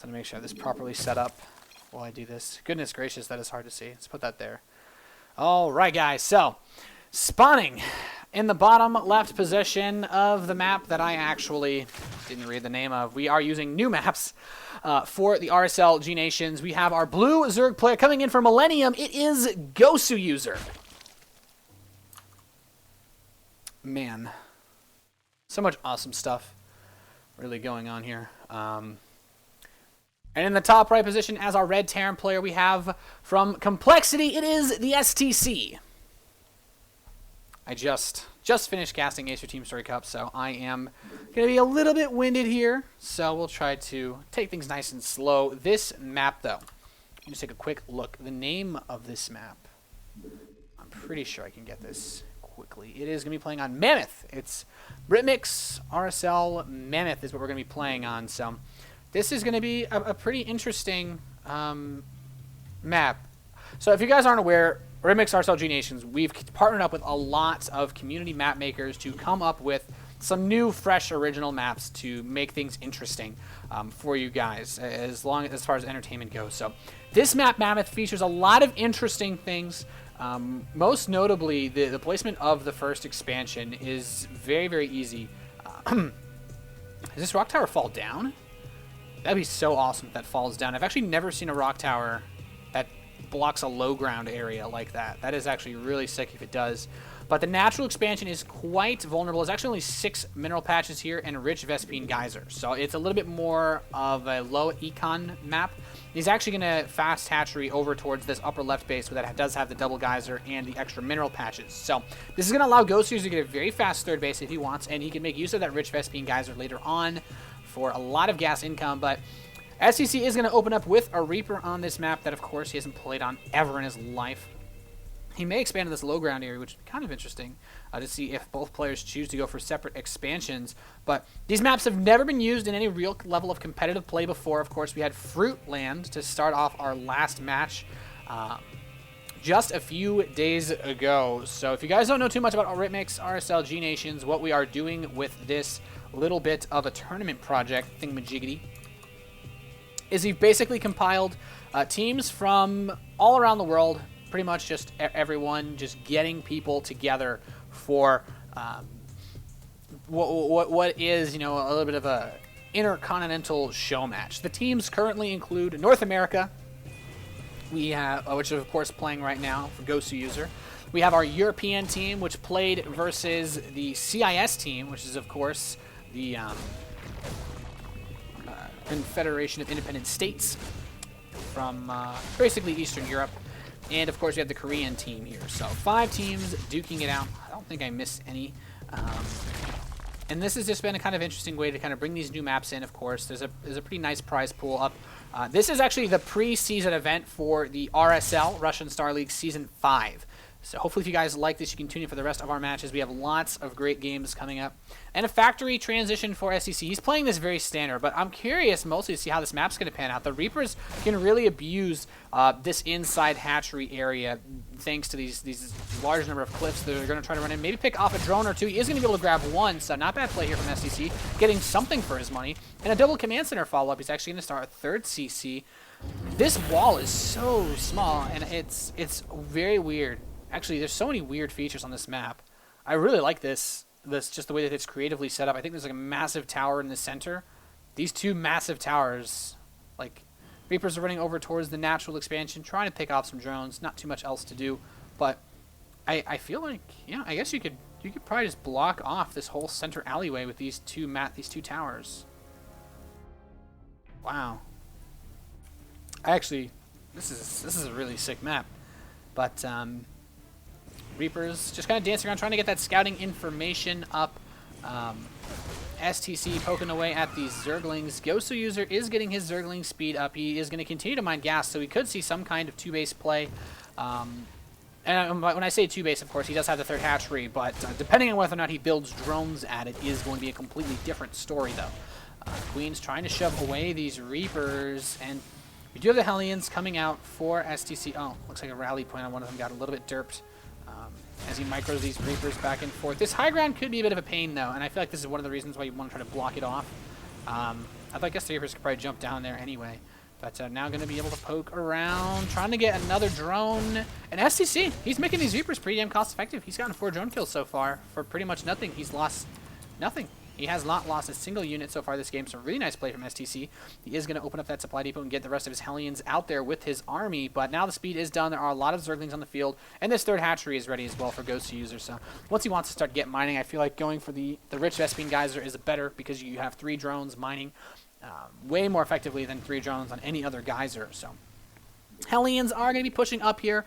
So to make sure this is properly set up while I do this. Goodness gracious, that is hard to see. Let's put that there. All right, guys. So spawning in the bottom left position of the map that I actually didn't read the name of. We are using new maps for the RSL gNations. We have our blue Zerg player coming in for Millennium. It is Goswser. Man, so much awesome stuff really going on here. And in the top right position as our red Terran player, we have from Complexity, it is the STC. I just finished casting Ace for Team Story Cup, so I am going to be a little bit winded here. So we'll try to take things nice and slow. This map, though, let's take a quick look. The name of this map, I'm pretty sure I can get this quickly. It is going to be playing on Mammoth. It's Britmix RSL Mammoth is what we're going to be playing on. So this is going to be a pretty interesting map. So if you guys aren't aware, Britmix RSL gNations, we've partnered up with a lot of community map makers to come up with some new, fresh, original maps to make things interesting for you guys, as far as entertainment goes. So this map, Mammoth, features a lot of interesting things. Most notably, the placement of the first expansion is very, very easy. Does this rock tower fall down? That'd be so awesome if that falls down. I've actually never seen a rock tower that blocks a low ground area like that. That is actually really sick if it does. But the natural expansion is quite vulnerable. There's actually only 6 mineral patches here and a rich Vespine geyser. So it's a little bit more of a low econ map. He's actually going to fast hatchery over towards this upper left base where that does have the double geyser and the extra mineral patches. So this is going to allow Goswser to get a very fast third base if he wants, and he can make use of that rich Vespine geyser later on for a lot of gas income. But STC is going to open up with a Reaper on this map that, of course, he hasn't played on ever in his life. He may expand to this low ground area, which is kind of interesting to see if both players choose to go for separate expansions. But these maps have never been used in any real level of competitive play before. Of course, we had Fruitland to start off our last match just a few days ago. So if you guys don't know too much about Britmix RSL gNations, what we are doing with this little bit of a tournament project, thingamajiggity, is we've basically compiled teams from all around the world, pretty much just everyone, just getting people together for what is, a little bit of a intercontinental show match. The teams currently include North America, we have, which is of course playing right now for Goswser. We have our European team, which played versus the CIS team, which is of course the Confederation of Independent States from basically Eastern Europe. And, of course, we have the Korean team here. So 5 teams duking it out. I don't think I missed any. And this has just been a kind of interesting way to kind of bring these new maps in, of course. There's a pretty nice prize pool up. This is actually the pre-season event for the RSL, Russian Star League Season 5. So hopefully if you guys like this, you can tune in for the rest of our matches. We have lots of great games coming up. And a factory transition for STC. He's playing this very standard, but I'm curious mostly to see how this map's going to pan out. The Reapers can really abuse this inside hatchery area thanks to these large number of cliffs that are going to try to run in. Maybe pick off a drone or two. He is going to be able to grab one, so not bad play here from STC. Getting something for his money. And a double command center follow-up. He's actually going to start a third CC. This wall is so small, and it's very weird. Actually, there's so many weird features on this map. I really like this just the way that it's creatively set up. I think there's like a massive tower in the center. These 2 massive towers, like Reapers are running over towards the natural expansion, trying to pick off some drones. Not too much else to do, but I feel like, yeah, I guess you could probably just block off this whole center alleyway with these two towers. Wow. Actually, this is a really sick map, but Reapers just kind of dancing around, trying to get that scouting information up. STC poking away at these Zerglings. Goswser is getting his Zergling speed up. He is going to continue to mine gas, so we could see some kind of 2-base play. And when I say 2-base, of course, he does have the third hatchery, but depending on whether or not he builds drones at it is going to be a completely different story, though. Queen's trying to shove away these Reapers, and we do have the Hellions coming out for STC. Oh, looks like a rally point on one of them got a little bit derped. As he micros these Reapers back and forth. This high ground could be a bit of a pain, though, and I feel like this is one of the reasons why you want to try to block it off. I guess the Reapers could probably jump down there anyway. But now going to be able to poke around, trying to get another drone. And STC, he's making these Reapers pretty damn cost effective. He's gotten 4 drone kills so far for pretty much nothing. He's lost nothing. He has not lost a single unit so far this game, so really nice play from STC. He is going to open up that supply depot and get the rest of his Hellions out there with his army, but now the speed is done. There are a lot of Zerglings on the field, and this 3rd hatchery is ready as well for Goswser. So once he wants to start get mining, I feel like going for the rich Vespene Geyser is better because you have 3 drones mining way more effectively than 3 drones on any other Geyser. So Hellions are going to be pushing up here.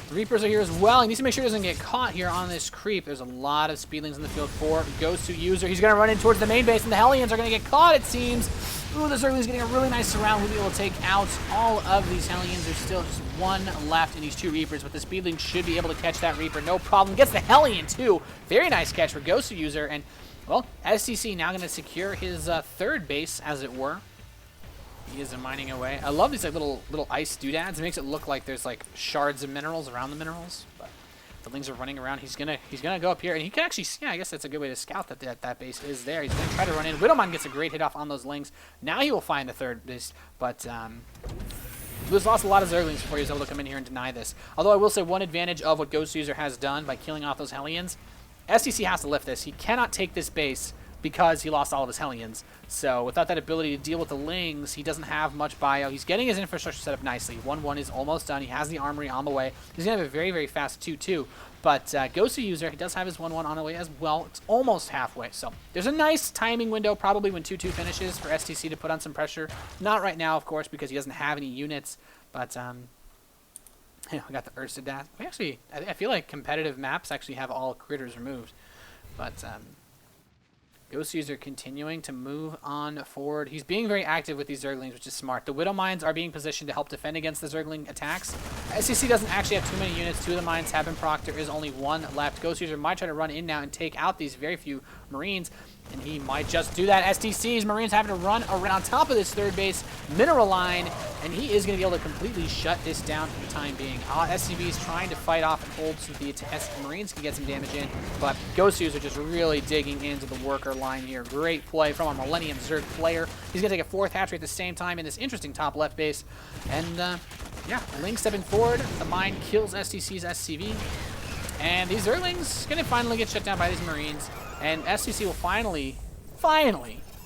The Reapers are here as well. He needs to make sure he doesn't get caught here on this creep. There's a lot of speedlings in the field for Goswser. He's going to run in towards the main base, and the Hellions are going to get caught, it seems. Ooh, the Zergling's getting a really nice surround. We'll be able to take out all of these Hellions. There's still just 1 left in these 2 Reapers, but the speedling should be able to catch that Reaper. No problem. Gets the Hellion, too. Very nice catch for Goswser. And, well, STC now going to secure his 3rd base, as it were. He is mining away. I love these like little ice doodads. It makes it look like there's like shards of minerals around the minerals. But the Lings are running around. He's gonna go up here, and he can actually. Yeah, I guess that's a good way to scout that base is there. He's gonna try to run in. Widowmine gets a great hit off on those Lings. Now he will find the 3rd base, but He's lost a lot of Zerglings before he was able to come in here and deny this. Although I will say one advantage of what Goswser has done by killing off those Hellions, STC has to lift this. He cannot take this base because he lost all of his Hellions. So without that ability to deal with the Lings, he doesn't have much bio. He's getting his infrastructure set up nicely. 1-1 is almost done. He has the armory on the way. He's going to have a very, very fast 2-2. But Goswser, he does have his 1-1 on the way as well. It's almost halfway. So there's a nice timing window probably when 2-2 finishes for STC to put on some pressure. Not right now, of course, because he doesn't have any units. But yeah, we got the Ursadat. We actually, I feel like competitive maps actually have all critters removed. But Goswser continuing to move on forward. He's being very active with these Zerglings, which is smart. The Widow Mines are being positioned to help defend against the Zergling attacks. STC doesn't actually have too many units. 2 of the mines have been procced. There is only 1 left. Goswser might try to run in now and take out these very few Marines, and he might just do that. STC's Marines having to run around on top of this 3rd base mineral line, and he is going to be able to completely shut this down for the time being. SCV is trying to fight off and hold so the Marines can get some damage in, but Goswser are just really digging into the worker line here. Great play from our Millennium Zerg player. He's going to take a 4th hatchery at the same time in this interesting top left base. And yeah, Link stepping forward. The mine kills STC's SCV. And these Zerglings going to finally get shut down by these Marines. And STC will finally,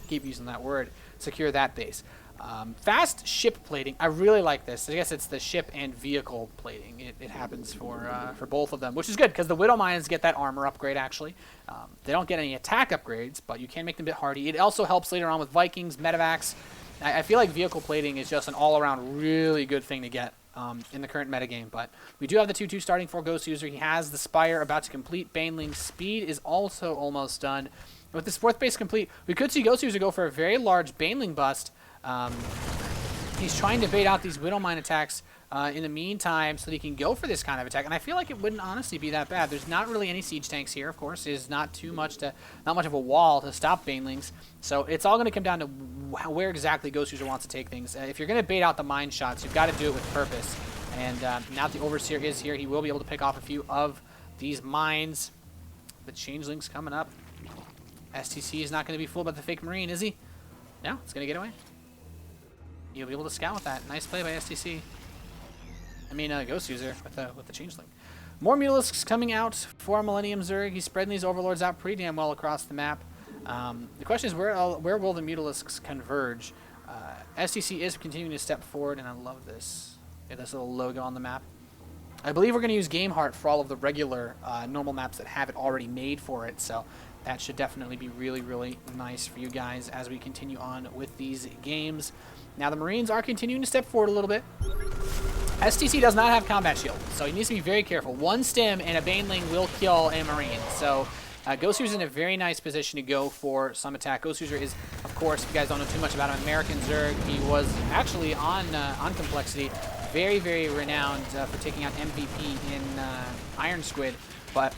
keep using that word, secure that base. Fast ship plating. I really like this. I guess it's the ship and vehicle plating. It happens for both of them, which is good because the Widow Mines get that armor upgrade, actually. They don't get any attack upgrades, but you can make them a bit hardy. It also helps later on with Vikings, Medivacs. I feel like vehicle plating is just an all-around really good thing to get in the current metagame. But we do have the 2-2 starting for Goswser. He has the Spire about to complete. Baneling's speed is also almost done. With this 4th base complete, we could see Goswser go for a very large Baneling bust. He's trying to bait out these Widow Mine attacks in the meantime so that he can go for this kind of attack. And I feel like it wouldn't honestly be that bad. There's not really any siege tanks here, of course. There's not much of a wall to stop Banelings. So it's all going to come down to where exactly Goswser wants to take things. If you're going to bait out the mine shots, you've got to do it with purpose. And now that the Overseer is here, he will be able to pick off a few of these mines. The Changeling's coming up. STC is not going to be fooled by the fake Marine, is he? No, it's going to get away. You'll be able to scout with that. Nice play by STC. I mean, Goswser with the Changeling. More Mutalisks coming out for Millennium Zerg. He's spreading these Overlords out pretty damn well across the map. The question is, where will the Mutalisks converge? STC is continuing to step forward, and I love this. Yeah, this little logo on the map. I believe we're going to use GameHeart for all of the regular normal maps that have it already made for it, so that should definitely be really, really nice for you guys as we continue on with these games. Now the Marines are continuing to step forward a little bit. STC does not have combat shield, so he needs to be very careful. 1 stim and a Baneling will kill a Marine. So Goswser's in a very nice position to go for some attack. Goswser is, of course, if you guys don't know too much about him, American Zerg. He was actually on Complexity, very, very renowned for taking out MVP in Iron Squid. But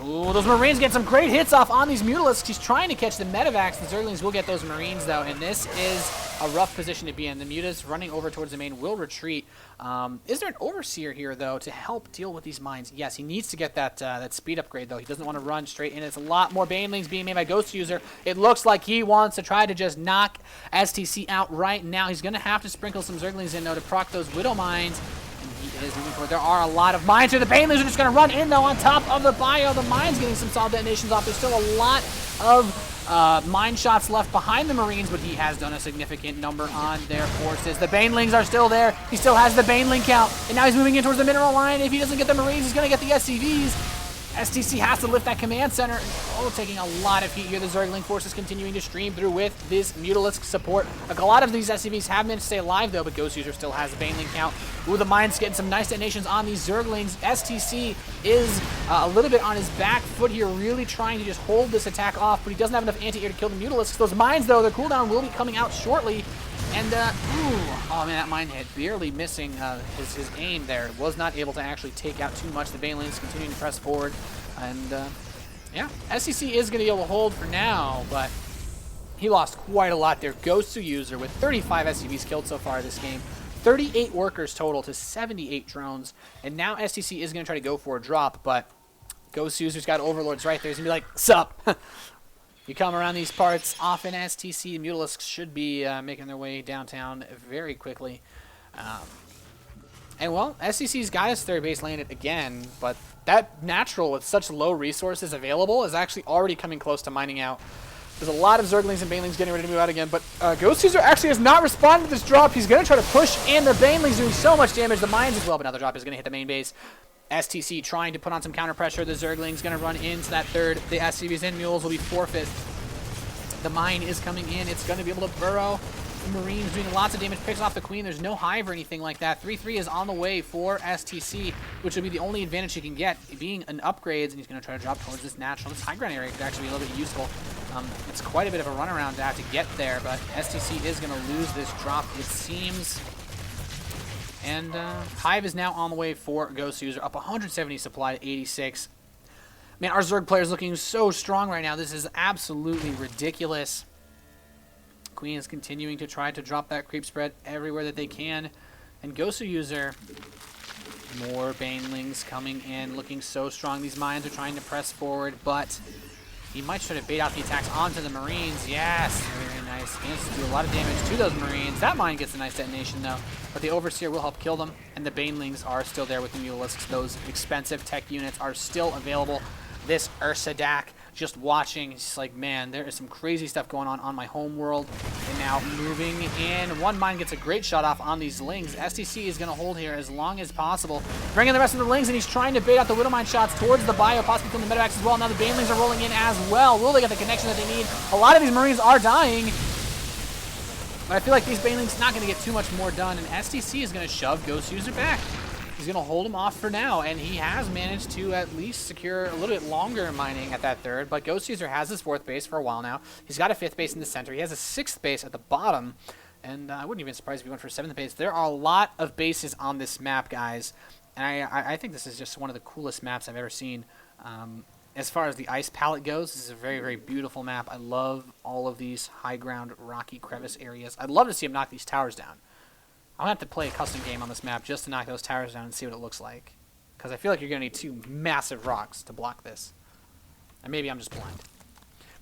ooh, those Marines get some great hits off on these Mutalisks. He's trying to catch the Medivacs. The Zerglings will get those Marines, though, and this is a rough position to be in. The Mutas running over towards the main will retreat. Is there an Overseer here, though, to help deal with these mines? Yes, he needs to get that speed upgrade, though. He doesn't want to run straight in. It's a lot more Banelings being made by Goswser. It looks like he wants to try to just knock STC out right now. He's going to have to sprinkle some Zerglings in, though, to proc those Widow mines. He is moving forward. There are a lot of mines here. The Banelings are just going to run in, though, on top of the bio. The mines getting some solid detonations off. There's still a lot of mine shots left behind the Marines, but he has done a significant number on their forces. The Banelings are still there. He still has the Baneling count, and now he's moving in towards the mineral line. If he doesn't get the Marines, he's going to get the SCVs. STC has to lift that command center. Taking a lot of heat here. The Zergling forces continuing to stream through with this Mutalisk support. Like, a lot of these SCVs have managed to stay alive, though, but Goswser still has the Baneling count. Ooh, the mines getting some nice detonations on these Zerglings. STC is a little bit on his back foot here, really trying to just hold this attack off, but he doesn't have enough anti-air to kill the Mutalisks. Those mines, though, their cooldown will be coming out shortly. And, oh man, that mine hit, barely missing his aim there. Was not able to actually take out too much. The Banelings continuing to press forward. And, yeah, STC is going to be able to hold for now, but he lost quite a lot there. Goswser with 35 SCVs killed so far this game. 38 workers total to 78 drones. And now STC is going to try to go for a drop, but Goswser's got Overlords right there. He's going to be like, sup? You come around these parts often, STC. Mutalisks should be making their way downtown very quickly. And, well, STC's got his third base landed again, but that natural with such low resources available is actually already coming close to mining out. There's a lot of Zerglings and Banelings getting ready to move out again, but Goswser actually has not responded to this drop. He's going to try to push in. The Banelings doing so much damage. The mines as well, but now the drop is going to hit the main base. STC trying to put on some counter pressure. The Zergling's going to run into that third. The SCVs and Mules will be forfeit. The mine is coming in. It's going to be able to burrow. The Marines doing lots of damage. Picks off the Queen. There's no hive or anything like that. 3-3 is on the way for STC, which would be the only advantage he can get, being an upgrades, and he's going to try to drop towards this natural. This high ground area could actually be a little bit useful. It's quite a bit of a runaround to have to get there, but STC is going to lose this drop, it seems. And hive is now on the way for Goswser, up 170 supply to 86. Man, our Zerg player is looking so strong right now. This is absolutely ridiculous. Queen is continuing to try to drop that creep spread everywhere that they can. And Goswser, more Banelings coming in, looking so strong. These mines are trying to press forward, but he might try to bait out the attacks onto the Marines. Yes, very nice. He has to do a lot of damage to those Marines. That mine gets a nice detonation, though. But the Overseer will help kill them, and the Banelings are still there with the Mutalisks. Those expensive tech units are still available. This Ursadak, just watching, it's like, man, there is some crazy stuff going on my home world. And now moving in. One mine gets a great shot off on these Lings. STC is going to hold here as long as possible. Bringing the rest of the Lings, and he's trying to bait out the Widow Mine shots towards the bio, possibly from the medevacs as well. Now the Banelings are rolling in as well. Will they get the connection that they need? A lot of these Marines are dying. But I feel like these Banelings not going to get too much more done, and STC is going to shove Goswser back. He's going to hold him off for now, and he has managed to at least secure a little bit longer mining at that third, but Goswser has his fourth base for a while now. He's got a fifth base in the center. He has a sixth base at the bottom, and I wouldn't even be surprised if he went for a seventh base. There are a lot of bases on this map, guys, and I think this is just one of the coolest maps I've ever seen. As far as the ice palette goes, this is a very, very beautiful map. I love all of these high ground, rocky crevice areas. I'd love to see him knock these towers down. I'm going to have to play a custom game on this map just to knock those towers down and see what it looks like. Because I feel like you're going to need two massive rocks to block this. And maybe I'm just blind.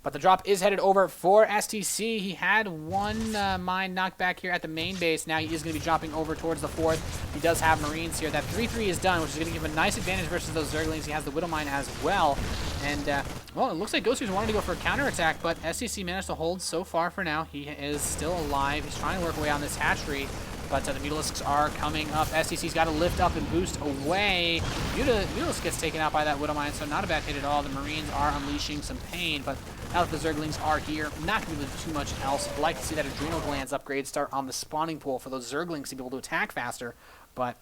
But the drop is headed over for STC. He had one mine knocked back here at the main base. Now he is going to be dropping over towards the fourth. He does have Marines here. That 3-3 is done, which is going to give him a nice advantage versus those Zerglings. He has the Widow Mine as well. And, well, it looks like Goswser wanted to go for a counterattack, but STC managed to hold so far for now. He is still alive. He's trying to work away on this hatchery. But the Mutalisks are coming up. STC's got to lift up and boost away. Mutalisk gets taken out by that Widow Mine, so not a bad hit at all. The Marines are unleashing some pain, but now that the Zerglings are here, not going to do too much else. I'd like to see that Adrenal Glands upgrade start on the spawning pool for those Zerglings to be able to attack faster, but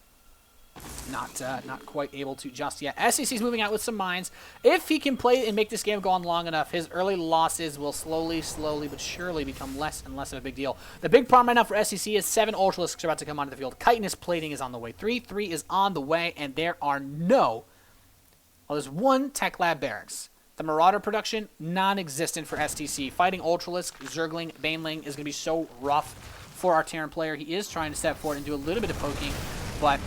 not quite able to just yet. STC's moving out with some mines. If he can play and make this game go on long enough, his early losses will slowly but surely become less and less of a big deal. The big problem right now for STC is 7 Ultralisks are about to come onto the field. Chitinous plating is on the way. 3-3 is on the way, and there are there's one Tech Lab Barracks. The Marauder production, non-existent for STC. Fighting Ultralisk, Zergling, Baneling is going to be so rough for our Terran player. He is trying to step forward and do a little bit of poking, but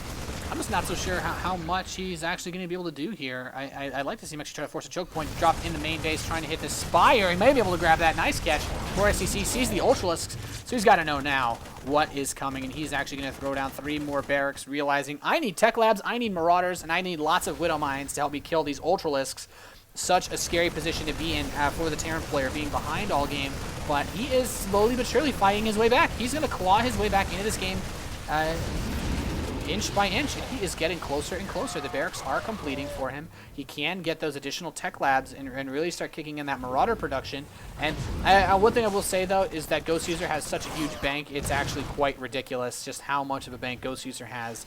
I'm just not so sure how much he's actually going to be able to do here. I'd like to see him actually try to force a choke point, drop in the main base, trying to hit this Spire. He may be able to grab that. Nice catch. For STC sees the Ultralisks, so he's got to know now what is coming, and he's actually going to throw down 3 more barracks, realizing I need Tech Labs, I need Marauders, and I need lots of Widow Mines to help me kill these Ultralisks. Such a scary position to be in for the Terran player, being behind all game, but he is slowly but surely fighting his way back. He's going to claw his way back into this game. Inch by inch, and he is getting closer and closer. The barracks are completing for him. He can get those additional Tech Labs and really start kicking in that Marauder production. And one thing I will say, though, is that Goswser has such a huge bank. It's actually quite ridiculous just how much of a bank Goswser has.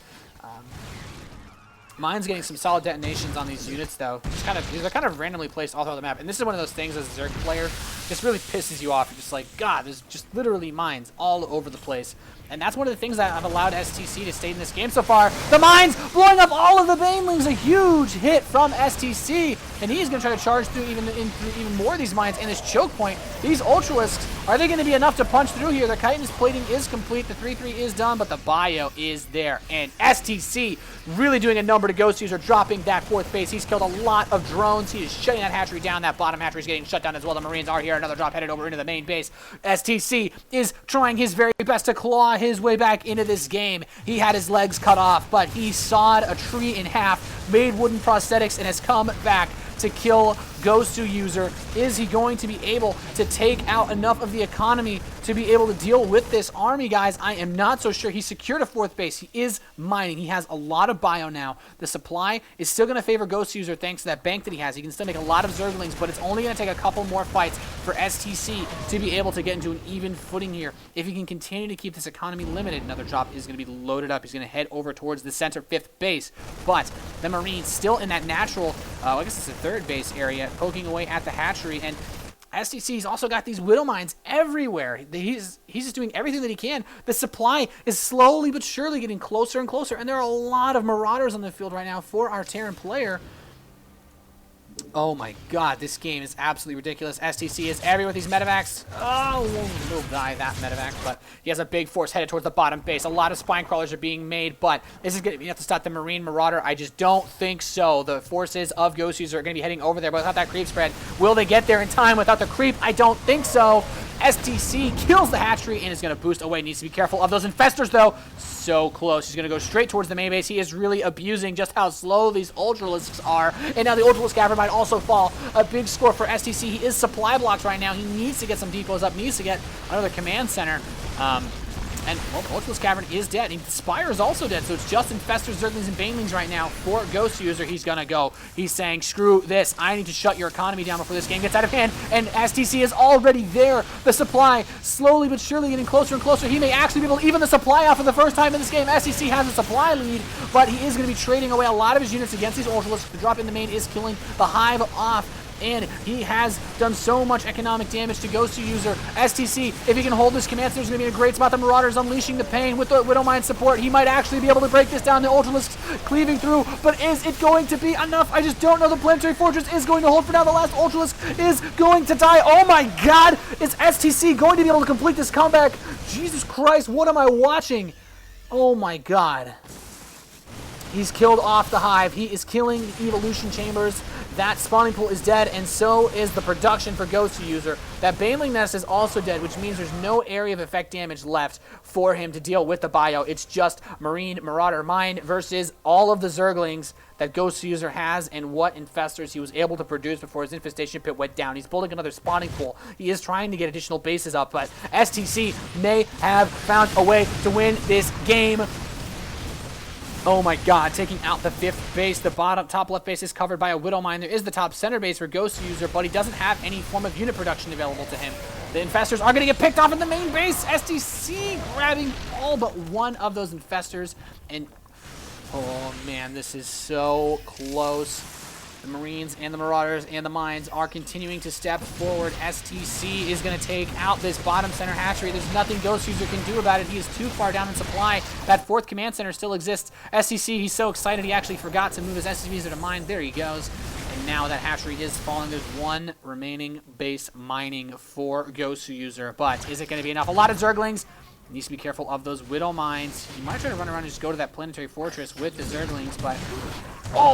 Mine's getting some solid detonations on these units, though. They're kind of randomly placed all throughout the map. And this is one of those things as a Zerg player, just really pisses you off. You're just like, God, there's just literally mines all over the place. And that's one of the things that have allowed STC to stay in this game so far. The mines blowing up all of the Banelings, a huge hit from STC. And he's going to try to charge through even more of these mines in this choke point. These Ultralisks, are they going to be enough to punch through here? The Chitinous plating is complete. The 3-3 is done, but the bio is there. And STC really doing a number to Goswser, dropping that 4th base. He's killed a lot of drones. He is shutting that hatchery down. That bottom hatchery is getting shut down as well. The Marines are here. Another drop headed over into the main base. STC is trying his very best to claw his way back into this game. He had his legs cut off, but he sawed a tree in half, made wooden prosthetics, and has come back to kill Goswser. Is he going to be able to take out enough of the economy to be able to deal with this army, guys? I am not so sure. He secured a 4th base. He is mining. He has a lot of bio now. The supply is still going to favor Goswser thanks to that bank that he has. He can still make a lot of Zerglings, but it's only going to take a couple more fights for STC to be able to get into an even footing here. If he can continue to keep this economy limited, another drop is going to be loaded up. He's going to head over towards the center 5th base, but the Marines still in that natural, I guess it's the 3rd base area, poking away at the hatchery, and STC's also got these Widow Mines everywhere. He's just doing everything that he can. The supply is slowly but surely getting closer and closer, and there are a lot of Marauders on the field right now for our Terran player. Oh my God, this game is absolutely ridiculous. STC is everywhere with these medevacs. Oh, he'll die that medevac, but he has a big force headed towards the bottom base. A lot of spine crawlers are being made, but is it going to be enough to stop the Marine Marauder? I just don't think so. The forces of Goswser are going to be heading over there, but without that creep spread, will they get there in time without the creep? I don't think so. STC kills the hatchery and is going to boost away. Needs to be careful of those infestors, though. So close. He's going to go straight towards the main base. He is really abusing just how slow these Ultralisks are. And now the Ultralisk Cavern might also fall. A big score for STC. He is supply blocked right now. He needs to get some depots up. Needs to get another command center. And, well, Ultralisk Cavern is dead. And Spire is also dead, so it's just Infestors, Zerglings, and Banelings right now for Goswser. He's gonna go. He's saying, screw this. I need to shut your economy down before this game gets out of hand. And STC is already there. The supply slowly but surely getting closer and closer. He may actually be able to even the supply off for the first time in this game. STC has a supply lead, but he is gonna be trading away a lot of his units against these Ultralisks. The drop in the main is killing the Hive off. And he has done so much economic damage to Goswser. STC, if he can hold this command center, is going to be in a great spot. The Marauders unleashing the pain with the Widow Mine support. He might actually be able to break this down. The Ultralisks cleaving through, but is it going to be enough? I just don't know. The Planetary Fortress is going to hold for now. The last Ultralisk is going to die. Oh my God! Is STC going to be able to complete this comeback? Jesus Christ, what am I watching? Oh my God. He's killed off the Hive. He is killing the evolution chambers. That spawning pool is dead, and so is the production for Goswser. That Baneling Nest is also dead, which means there's no area of effect damage left for him to deal with the bio. It's just Marine, Marauder, Mine versus all of the Zerglings that Goswser has and what infestors he was able to produce before his infestation pit went down. He's building another spawning pool. He is trying to get additional bases up, but STC may have found a way to win this game. Oh my God, taking out the 5th base. The top left base is covered by a Widow Mine. There is the top center base for Goswser, but he doesn't have any form of unit production available to him. The infestors are going to get picked off in the main base. STC grabbing all but one of those infestors. And, oh man, this is so close. The Marines and the Marauders and the Mines are continuing to step forward. STC is going to take out this bottom center hatchery. There's nothing Goswser can do about it. He is too far down in supply. That 4th command center still exists. STC, he's so excited he actually forgot to move his SCVs to mine. There he goes. And now that hatchery is falling. There's one remaining base mining for Goswser. But is it going to be enough? A lot of Zerglings. Needs to be careful of those Widow Mines. He might try to run around and just go to that Planetary Fortress with the Zerglings, but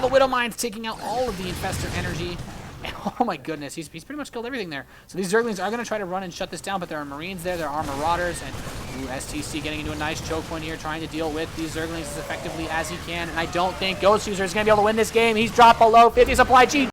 the Widow Mines taking out all of the Infestor energy. And, oh my goodness, he's pretty much killed everything there. So these Zerglings are going to try to run and shut this down, but there are Marines there, there are Marauders, and STC getting into a nice choke point here, trying to deal with these Zerglings as effectively as he can. And I don't think Goswser is going to be able to win this game. He's dropped below 50 supply.